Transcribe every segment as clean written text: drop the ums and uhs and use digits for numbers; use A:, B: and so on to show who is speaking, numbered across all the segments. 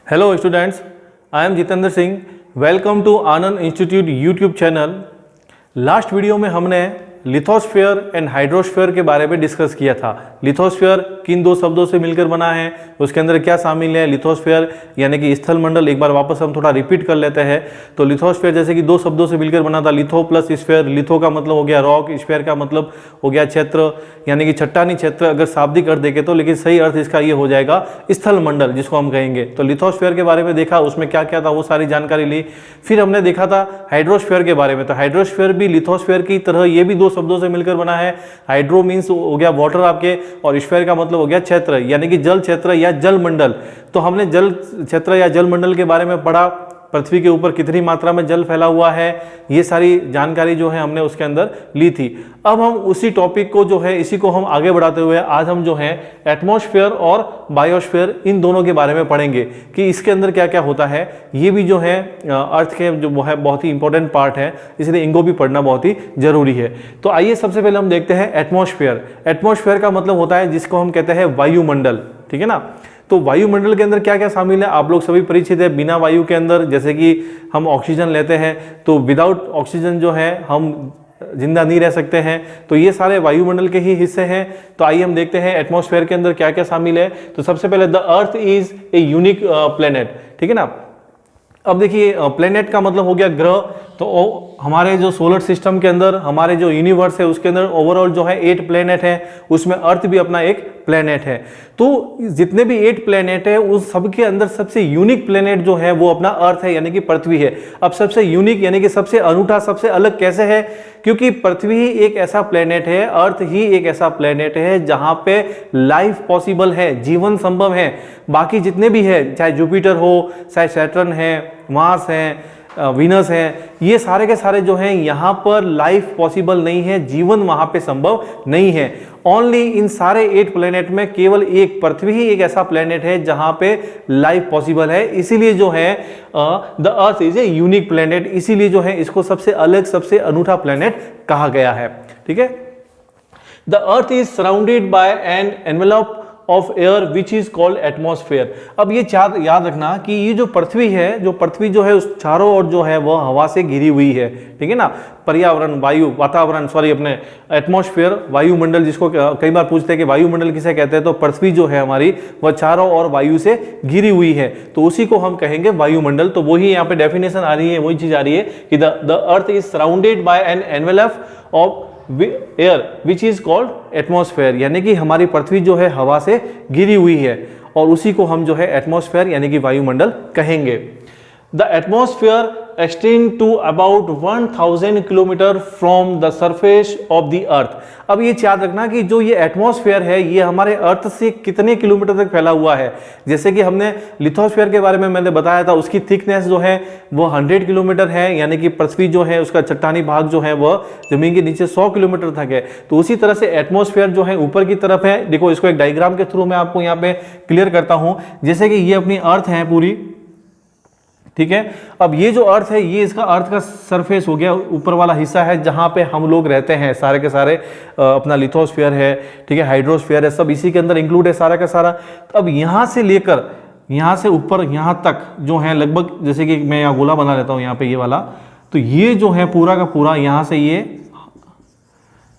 A: Hello students, I am Jitendra Singh. Welcome to Anand Institute YouTube channel. Last video में हमने lithosphere and hydrosphere के बारे में discuss किया था। लिथोस्फीयर किन दो शब्दों से मिलकर बना है, उसके अंदर क्या शामिल है। लिथोस्फीयर यानी कि स्थल मंडल, एक बार वापस हम थोड़ा रिपीट कर लेते हैं। तो लिथोस्फीयर जैसे कि दो शब्दों से मिलकर बना था, लिथो प्लस स्फीयर। लिथो का मतलब हो गया रॉक, स्फीयर का मतलब हो गया क्षेत्र यानी कि चट्टानी क्षेत्र, अगर शाब्दिक अर्थ देखें तो, लेकिन सही अर्थ इसका ये हो जाएगा स्थल मंडल जिसको हम कहेंगे। तो लिथोस्फीयर के बारे में देखा, उसमें क्या क्या था वो सारी जानकारी ली। फिर हमने देखा था हाइड्रोस्फीयर के बारे में। तो हाइड्रोस्फीयर भी लिथोस्फीयर की तरह ये भी दो शब्दों से मिलकर बना है। हाइड्रो मीन्स हो गया वाटर आपके, और स्फीयर का मतलब हो गया क्षेत्र यानी कि जल क्षेत्र या जल मंडल। तो हमने जल क्षेत्र या जल मंडल के बारे में पढ़ा, पृथ्वी के ऊपर कितनी मात्रा में जल फैला हुआ है, ये सारी जानकारी जो है हमने उसके अंदर ली थी। अब हम उसी टॉपिक को जो है, इसी को हम आगे बढ़ाते हुए आज हम जो है एटमॉस्फेयर और बायोस्फीयर इन दोनों के बारे में पढ़ेंगे कि इसके अंदर क्या क्या होता है। ये भी जो है अर्थ के जो है बहुत ही इंपॉर्टेंट पार्ट है, इसलिए इनको भी पढ़ना बहुत ही जरूरी है। तो आइए सबसे पहले हम देखते हैं एटमॉस्फेयर। एटमॉस्फेयर का मतलब होता है जिसको हम कहते हैं वायुमंडल, ठीक है ना। तो वायुमंडल के अंदर क्या क्या शामिल है आप लोग सभी परिचित है। बिना वायु के अंदर जैसे कि हम ऑक्सीजन लेते हैं, तो विदाउट ऑक्सीजन जो है हम जिंदा नहीं रह सकते हैं। तो ये सारे वायुमंडल के ही हिस्से हैं। तो आइए हम देखते हैं एटमॉस्फेयर के अंदर क्या क्या शामिल है। तो सबसे पहले the earth is a unique planet, ठीक है ना। अब देखिए प्लेनेट का मतलब हो गया ग्रह। तो हमारे जो सोलर सिस्टम के अंदर, हमारे जो यूनिवर्स है उसके अंदर ओवरऑल जो है 8 प्लेनेट है, उसमें अर्थ भी अपना एक प्लेनेट है। तो जितने भी 8 प्लेनेट है उस सबके अंदर सबसे यूनिक प्लेनेट जो है वो अपना अर्थ है यानी कि पृथ्वी है। अब सबसे यूनिक यानी कि सबसे अनूठा, सबसे अलग कैसे है, क्योंकि पृथ्वी ही एक ऐसा प्लेनेट है, अर्थ ही एक ऐसा प्लेनेट है जहां पे लाइफ पॉसिबल है, जीवन संभव है। बाकी जितने भी है, चाहे जुपिटर हो, चाहे सैटर्न है, मार्स है, वीनस है, ये सारे के सारे जो हैं यहाँ पर लाइफ पॉसिबल नहीं है, जीवन वहां पे संभव नहीं है। ओनली इन सारे 8 प्लेनेट में केवल एक पृथ्वी ही एक ऐसा प्लेनेट है जहां पे लाइफ पॉसिबल है। इसीलिए जो है the earth is a unique planet, इसीलिए जो है इसको सबसे अलग, सबसे अनूठा प्लेनेट कहा गया है, ठीक है। The earth is surrounded by an envelope of air which is called atmosphere. अब ये याद रखना कि ये जो पृथ्वी है, जो पृथ्वी जो है उस चारों ओर जो है वह हवा से घिरी हुई है, ठीक है ना। पर्यावरण, वायु, वातावरण, सॉरी अपने एटमॉस्फेयर, वायुमंडल, जिसको कई बार पूछते हैं कि वायुमंडल किसे कहते हैं, तो पृथ्वी जो है हमारी वह चारों ओर वायु से घिरी हुई है, तो उसी को हम कहेंगे वायुमंडल। तो वही यहाँ पे डेफिनेशन आ रही है, वही चीज आ रही है कि the earth is surrounded by an envelope of air which is called atmosphere, यानी कि हमारी पृथ्वी जो है हवा से घिरी हुई है, और उसी को हम जो है एटमॉस्फेयर यानी कि वायुमंडल कहेंगे। The atmosphere extend to about 1000 kilometre from the surface of the अर्थ। अब ये याद रखना कि जो ये एटमॉस्फेयर है ये हमारे अर्थ से कितने किलोमीटर तक फैला हुआ है। जैसे कि हमने लिथोस्फेयर के बारे में मैंने बताया था, उसकी थिकनेस जो है वो 100 किलोमीटर है, यानी कि पृथ्वी जो है उसका चट्टानी भाग जो है वह जमीन के नीचे 100 किलोमीटर तक है। तो उसी तरह से एटमॉस्फेयर जो है ऊपर की तरफ है। देखो इसको एक डायग्राम के थ्रू मैं आपको यहाँ पे क्लियर करता हूँ। जैसे कि ये अपनी अर्थ है पूरी, ठीक है। अब ये जो अर्थ है ये इसका अर्थ का सरफेस हो गया, ऊपर वाला हिस्सा है जहां पे हम लोग रहते हैं, सारे के सारे अपना लिथोस्फीयर है, ठीक है, हाइड्रोस्फीयर है, सब इसी के अंदर इंक्लूड है सारा का सारा। तो अब यहां से लेकर यहां से ऊपर यहां तक जो है लगभग, जैसे कि मैं यहाँ गोला बना लेता हूं यहाँ पे ये वाला, तो ये जो है पूरा का पूरा यहां से ये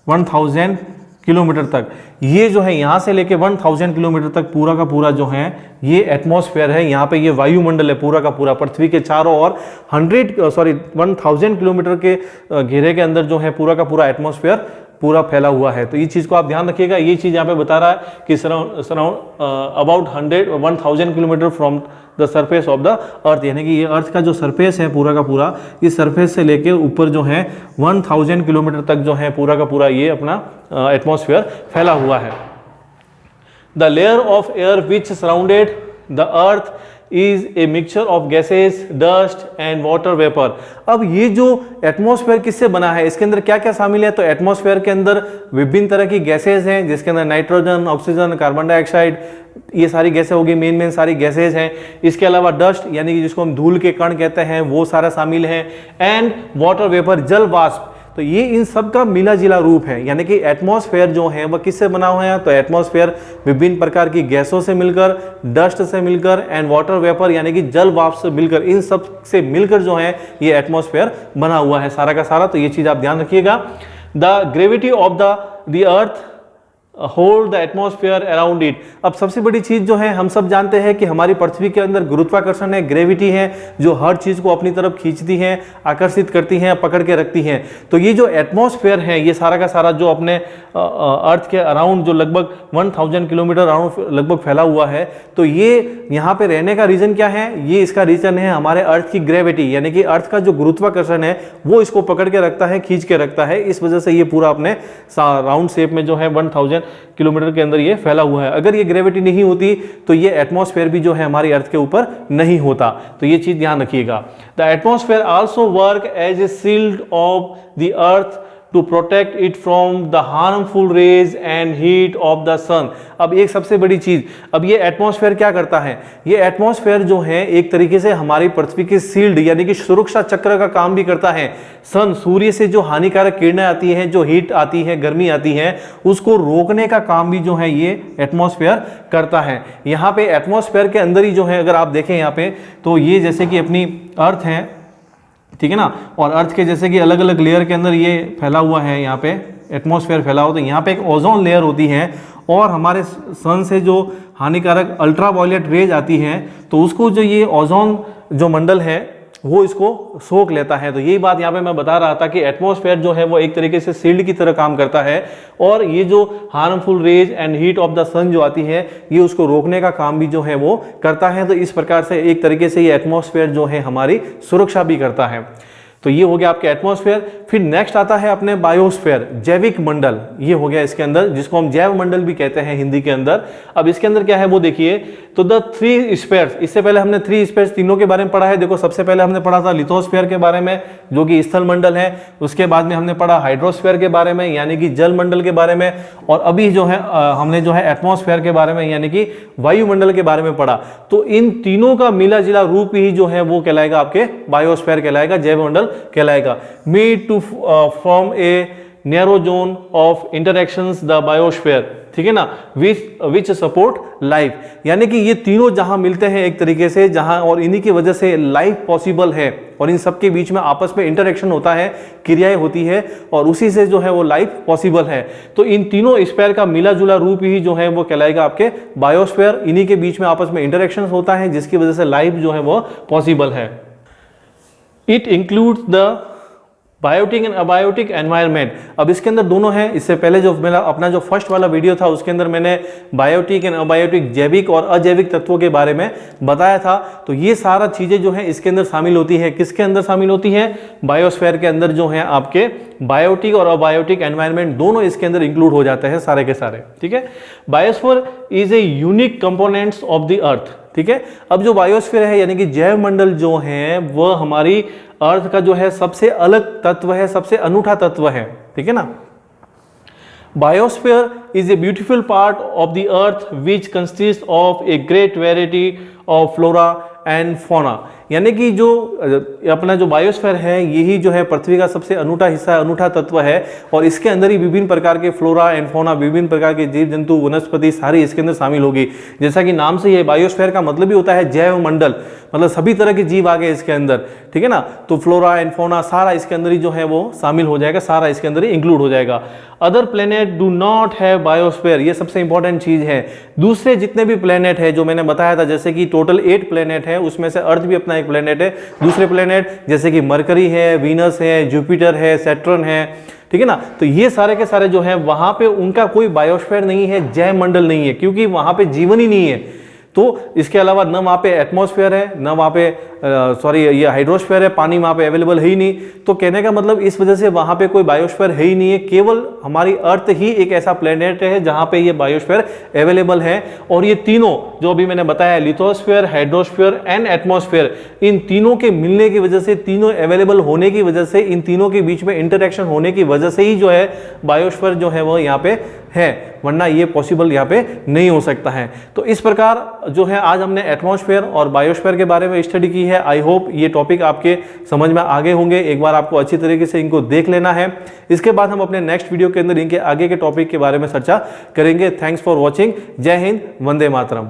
A: 1000 किलोमीटर तक, ये जो है यहां से लेके 1000 किलोमीटर तक पूरा का पूरा जो है ये एटमॉस्फेयर है। यहाँ पे ये वायुमंडल है पूरा का पूरा, पृथ्वी के चारों ओर 1000 किलोमीटर के घेरे के अंदर जो है पूरा का पूरा एटमॉस्फेयर पूरा फैला हुआ है। तो ये चीज को आप ध्यान रखिएगा। ये चीज यहाँ पे बता रहा है कि surround about 1000 kilometre from the surface of the अर्थ, यानी कि ये अर्थ का जो सरफेस है पूरा का पूरा, इस सरफेस से लेके ऊपर जो है 1000 किलोमीटर तक जो है पूरा का पूरा ये अपना एटमॉस्फेयर फैला हुआ है। The layer of air which surrounded the earth is a mixture of gases, dust and water vapour. अब ये जो एटमॉस्फेयर किससे बना है, इसके अंदर क्या क्या शामिल है। तो एटमॉस्फेयर के अंदर विभिन्न तरह की गैसेज हैं, जिसके अंदर नाइट्रोजन, ऑक्सीजन, कार्बन डाइऑक्साइड, ये सारी गैसें होगी, मेन सारी गैसेज हैं। इसके अलावा डस्ट यानी कि जिसको हम धूल के कण कहते हैं वो सारा शामिल है, एंड वाटर वेपर, जल वाष्प। तो ये इन सब का मिला जिला रूप है। यानी कि एटमॉस्फेयर जो है वह किससे बना हुआ है, तो एटमॉस्फेयर विभिन्न प्रकार की गैसों से मिलकर, डस्ट से मिलकर एंड वाटर वेपर यानी कि जल वाष्प से मिलकर, इन सब से मिलकर जो है ये एटमॉस्फेयर बना हुआ है सारा का सारा। तो ये चीज आप ध्यान रखिएगा। The gravity of the earth hold the atmosphere around it. अब सबसे बड़ी चीज जो है, हम सब जानते हैं कि हमारी पृथ्वी के अंदर गुरुत्वाकर्षण है, ग्रेविटी है, जो हर चीज को अपनी तरफ खींचती है, आकर्षित करती है, पकड़ के रखती है। तो ये जो एटमॉस्फेयर है ये सारा का सारा जो अपने अर्थ के अराउंड जो लगभग 1000 किलोमीटर अराउंड लगभग फैला हुआ है, तो ये यहाँ पे रहने का रीजन क्या है, ये इसका रीजन है हमारे अर्थ की ग्रेविटी, यानी कि अर्थ का जो गुरुत्वाकर्षण है वो इसको पकड़ के रखता है, खींच के रखता है। इस वजह से ये पूरा अपने राउंड शेप में जो है 1000 किलोमीटर के अंदर ये फैला हुआ है। अगर ये ग्रेविटी नहीं होती तो ये एटमॉस्फेयर भी जो है हमारी अर्थ के ऊपर नहीं होता। तो ये चीज ध्यान रखिएगा। The atmosphere also work as a shield of the earth to protect it from the harmful rays and heat of the sun. अब एक सबसे बड़ी चीज, अब ये एटमॉस्फेयर क्या करता है, ये एटमॉस्फेयर जो है एक तरीके से हमारी पृथ्वी की शील्ड यानी कि सुरक्षा चक्र का काम भी करता है। सन, सूर्य से जो हानिकारक किरणें आती हैं, जो हीट आती है, गर्मी आती है, उसको रोकने का काम भी जो है ये एटमॉस्फेयर करता है। यहाँ पे एटमॉस्फेयर के अंदर ही जो है, अगर आप देखें यहाँ पे, तो ये जैसे कि अपनी अर्थ है, ठीक है ना, और अर्थ के जैसे कि अलग अलग लेयर के अंदर ये फैला हुआ है, यहाँ पे एटमॉस्फेयर फैला हुआ, तो यहाँ पे एक ओजोन लेयर होती है, और हमारे सन से जो हानिकारक अल्ट्रावायलेट रेज आती है, तो उसको जो ये ओजोन जो मंडल है वो इसको सोख लेता है। तो यही बात यहाँ पे मैं बता रहा था कि एटमॉस्फेयर जो है वो एक तरीके से शील्ड की तरह काम करता है, और ये जो harmful rays and heat of the sun जो आती है ये उसको रोकने का काम भी जो है वो करता है। तो इस प्रकार से एक तरीके से ये एटमॉस्फेयर जो है हमारी सुरक्षा भी करता है। तो ये हो गया आपके एटमॉस्फेयर। फिर नेक्स्ट आता है अपने बायोस्फेयर, जैविक मंडल, ये हो गया इसके अंदर, जिसको हम जैव मंडल भी कहते हैं हिंदी के अंदर। अब इसके अंदर क्या है वो देखिए, तो द 3 स्फीयर्स, इससे पहले हमने 3 स्फीयर्स तीनों के बारे में पढ़ा है। देखो सबसे पहले हमने पढ़ा था लिथोस्फीयर के बारे में जो कि स्थल मंडल है, उसके बाद में हमने पढ़ा हाइड्रोस्फीयर के बारे में यानी कि जल मंडल के बारे में, और अभी जो है हमने जो है एटमॉस्फेयर के बारे में यानी कि वायुमंडल के बारे में पढ़ा। तो इन तीनों का मिला जिला रूप ही जो है वो कहलाएगा आपके बायोस्फीयर कहलाएगा, जैव मंडल कहलाएगा। Meet to form a narrow zone of interactions the biosphere, ठीक है ना, विच सपोर्ट लाइफ, यानी कि ये तीनों जहां मिलते हैं एक तरीके से, जहां और इन्हीं की वजह से लाइफ पॉसिबल है, और इन सब के बीच में आपस में इंटरेक्शन होता है, क्रियाएं होती है, और उसी से जो है वो लाइफ पॉसिबल है। तो इन तीनों स्फीयर का मिला जुला रूप ही जो है वो कहलाएगा आपके बायोस्फीयर। इन्हीं के बीच में आपस में इंटरेक्शन होता है जिसकी वजह से लाइफ जो है वो पॉसिबल है। It includes the biotic and abiotic environment. अब इसके अंदर दोनों हैं। इससे पहले जो मेरा अपना जो फर्स्ट वाला वीडियो था उसके अंदर मैंने बायोटिक एंड अबायोटिक, जैविक और अजैविक तत्वों के बारे में बताया था। तो ये सारा चीजें जो है इसके अंदर शामिल होती है। किसके अंदर शामिल होती है? बायोस्फीयर के अंदर जो है आपके बायोटिक और अबायोटिक एनवायरनमेंट दोनों इसके अंदर इंक्लूड हो जाते हैं सारे के सारे, ठीक है। Biosphere is a unique components of the अर्थ, ठीक है। अब जो बायोस्फीयर है यानी कि जैव मंडल जो है वह हमारी अर्थ का जो है सबसे अलग तत्व है, सबसे अनूठा तत्व है, ठीक है ना। Biosphere is a beautiful part of the earth which consist of a great variety of flora and fauna, यानी कि जो अपना जो बायोस्फीयर है यही जो है पृथ्वी का सबसे अनूठा हिस्सा, अनूठा तत्व है, और इसके अंदर ही विभिन्न प्रकार के फ्लोरा एंड फौना, विभिन्न प्रकार के जीव जंतु, वनस्पति सारी इसके अंदर शामिल होगी। जैसा कि नाम से ये बायोस्फीयर का मतलब ही होता है जैव मंडल, मतलब सभी तरह के जीव आ गए इसके अंदर, ठीक है ना। तो फ्लोरा एंड फौना सारा इसके अंदर ही जो है वो शामिल हो जाएगा, सारा इसके अंदर ही इंक्लूड हो जाएगा। Other planet do not have biosphere, ये सबसे इंपॉर्टेंट चीज है। दूसरे जितने भी प्लेनेट है जो मैंने बताया था, जैसे कि टोटल 8 प्लेनेट है, उसमें से अर्थ भी अपना एक प्लेनेट है। दूसरे प्लेनेट जैसे कि मरकरी है, वीनस है, जुपिटर है, सैटर्न है, ठीक है ना। तो ये सारे के सारे जो है वहां पे उनका कोई बायोस्फीयर नहीं है, जैव मंडल नहीं है, क्योंकि वहां पे जीवन ही नहीं है। तो इसके अलावा न वहाँ पे एटमॉस्फेयर है, न वहाँ पे ये हाइड्रोस्फीयर है, पानी वहाँ पे अवेलेबल है ही नहीं। तो कहने का मतलब इस वजह से वहाँ पे कोई बायोस्फीयर है ही नहीं है, केवल हमारी अर्थ ही एक ऐसा प्लेनेट है जहाँ पे ये बायोस्फीयर अवेलेबल है। और ये तीनों जो अभी मैंने बताया, लिथोस्फीयर, हाइड्रोस्फीयर एंड एटमॉस्फेयर, इन तीनों के मिलने की वजह से, तीनों अवेलेबल होने की वजह से, इन तीनों के बीच में इंटरेक्शन होने की वजह से ही जो है बायोस्फीयर जो है वो यहाँ पे है, वरना ये पॉसिबल यहाँ पे नहीं हो सकता है। तो इस प्रकार जो है आज हमने एटमॉस्फेयर और बायोस्फीयर के बारे में स्टडी की है। आई होप ये टॉपिक आपके समझ में आगे होंगे। एक बार आपको अच्छी तरीके से इनको देख लेना है। इसके बाद हम अपने नेक्स्ट वीडियो के अंदर इनके आगे के टॉपिक के बारे में चर्चा करेंगे। Thanks for watching. जय हिंद, वंदे मातरम।